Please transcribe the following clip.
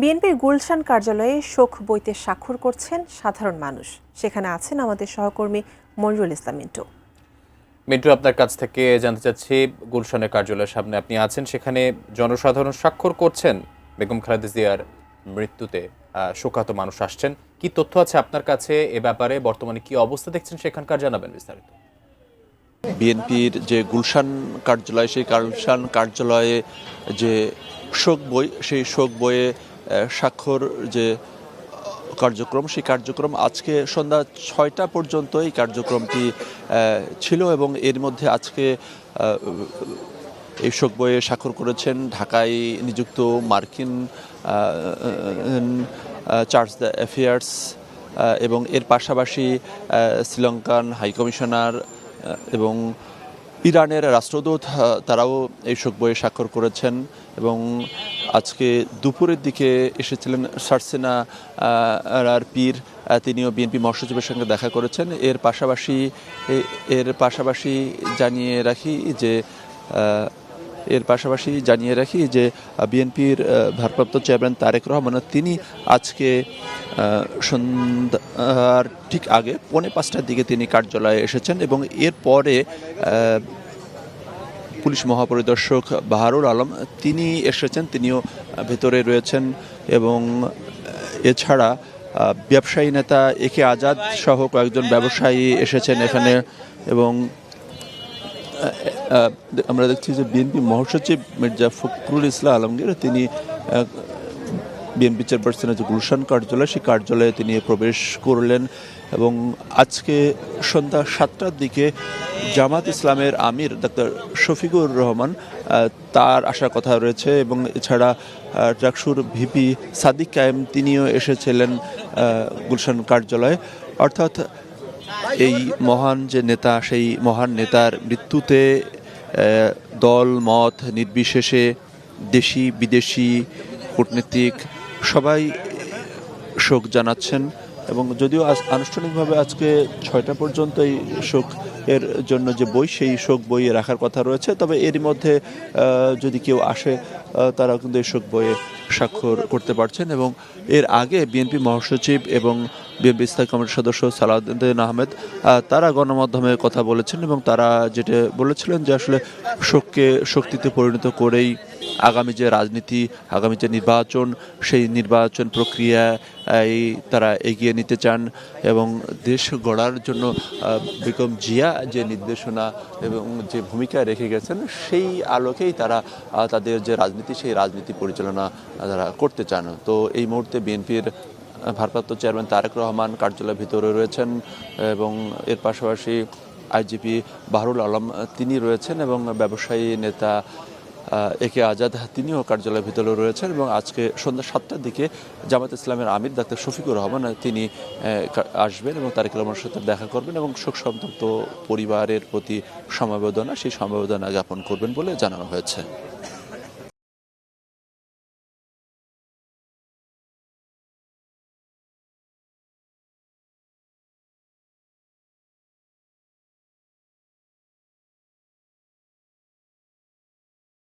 বিএনপির গুলশান কার্যালয়ে শোক বইতে স্বাক্ষর করছেন সাধারণ মানুষ। সেখানে আছেন আমাদের সহকর্মী মনিরুল ইসলাম মিন্টু। মিন্টু, আপনার কাছ থেকে জানতে চাচ্ছি, গুলশানের কার্যালয়ের সামনে আপনি আছেন, সেখানে জনসাধারণ স্বাক্ষর করছেন বেগম খালেদা জিয়ার মৃত্যুতে। শোকাহত মানুষ আসছেন। কি তথ্য আছে আপনার কাছে এ ব্যাপারে? বর্তমানে কি অবস্থা দেখছেন সেখানকার, জানাবেন বিস্তারিত। বিএনপির যে গুলশান কার্যালয়, সেই গুলশান কার্যালয়ে যে শোক বই, সেই শোক বইয়ে স্বাক্ষর যে কার্যক্রম, সেই কার্যক্রম আজকে সন্ধ্যা ৬টা পর্যন্ত এই কার্যক্রমটি ছিল এবং এর মধ্যে আজকে এই শোক বইয়ে স্বাক্ষর করেছেন ঢাকায় নিযুক্ত মার্কিন চার্জ দ্য অ্যাফেয়ার্স এবং এর পাশাপাশি শ্রীলঙ্কান হাইকমিশনার এবং ইরানের রাষ্ট্রদূত, তারাও এই শোক বইয়ে স্বাক্ষর করেছেন। এবং আজকে দুপুরের দিকে এসেছিলেন সারসিনা পীর, তিনিও বিএনপি মহাসচিবের সঙ্গে দেখা করেছেন। এর পাশাপাশি জানিয়ে রাখি যে বিএনপির ভারপ্রাপ্ত চেয়ারম্যান তারেক রহমান, তিনি আজকে সন্ধ্যার ঠিক আগে 4:45টার দিকে তিনি কার্যালয়ে এসেছেন এবং এরপরে পুলিশ মহাপরিদর্শক বাহারুল আলম তিনি এসেছেন, তিনিও ভেতরে রয়েছেন। এবং এছাড়া ব্যবসায়ী নেতা একে আজাদ সহ কয়েকজন ব্যবসায়ী এসেছেন এখানে। এবং আমরা দেখছি যে বিএনপি মহাসচিব মির্জা ফখরুল ইসলাম আলমগীর, তিনি বিএনপি চেয়ারপারসনের যে গুলশান কার্যালয়, সেই কার্যালয়ে তিনি প্রবেশ করলেন। এবং আজকে সন্ধ্যা 7টার দিকে জামাত ইসলামের আমির ডাক্তার শফিকুর রহমান, তার আসার কথা রয়েছে। এবং এছাড়া ডাকসুর ভিপি সাদিক কায়েম, তিনিও এসেছিলেন গুলশান কার্যালয়ে। অর্থাৎ এই মহান যে নেতা, সেই মহান নেতার মৃত্যুতে দল মত নির্বিশেষে দেশি বিদেশি কূটনীতিক সবাই শোক জানাচ্ছেন। এবং যদিও আনুষ্ঠানিকভাবে আজকে 6টা পর্যন্ত এই শোক এর জন্য যে বই, সেই শোক বইয়ে রাখার কথা রয়েছে, তবে এরই মধ্যে যদি কেউ আসে তারা কিন্তু এই শোক বইয়ে স্বাক্ষর করতে পারছেন। এবং এর আগে বিএনপি মহাসচিব এবং বিএনপি স্থায়ী কমিটির সদস্য সালাউদ্দিন আহমেদ, তারা গণমাধ্যমে কথা বলেছেন এবং তারা যেটা বলেছিলেন যে আসলে শোককে শক্তিতে পরিণত করেই আগামী যে রাজনীতি, আগামী যে নির্বাচন, সেই নির্বাচন প্রক্রিয়ায় তারা এগিয়ে নিতে চান। এবং দেশ গড়ার জন্য বেগম জিয়া যে নির্দেশনা এবং যে ভূমিকা রেখে গেছেন, সেই আলোকেই তারা তাদের যে রাজনীতি, সেই রাজনীতি পরিচালনা তারা করতে চান। তো এই মুহূর্তে বিএনপির ভারপ্রাপ্ত চেয়ারম্যান তারেক রহমান কার্যালয়ের ভিতরে রয়েছেন এবং এর পাশাপাশি আইজিপি বাহারুল আলম তিনি রয়েছেন এবং ব্যবসায়ী নেতা একে আজাদ তিনিও কার্যালয়ের ভিতরে রয়েছেন। এবং আজকে সন্ধ্যা 7টার দিকে জামাত ইসলামের আমির ডাক্তার শফিকুর রহমান তিনি আসবেন এবং তারেক রহমানের সাথে দেখা করবেন এবং শোক সন্তপ্ত পরিবারের প্রতি সমবেদনা, সেই সমবেদনা জ্ঞাপন করবেন বলে জানানো হয়েছে।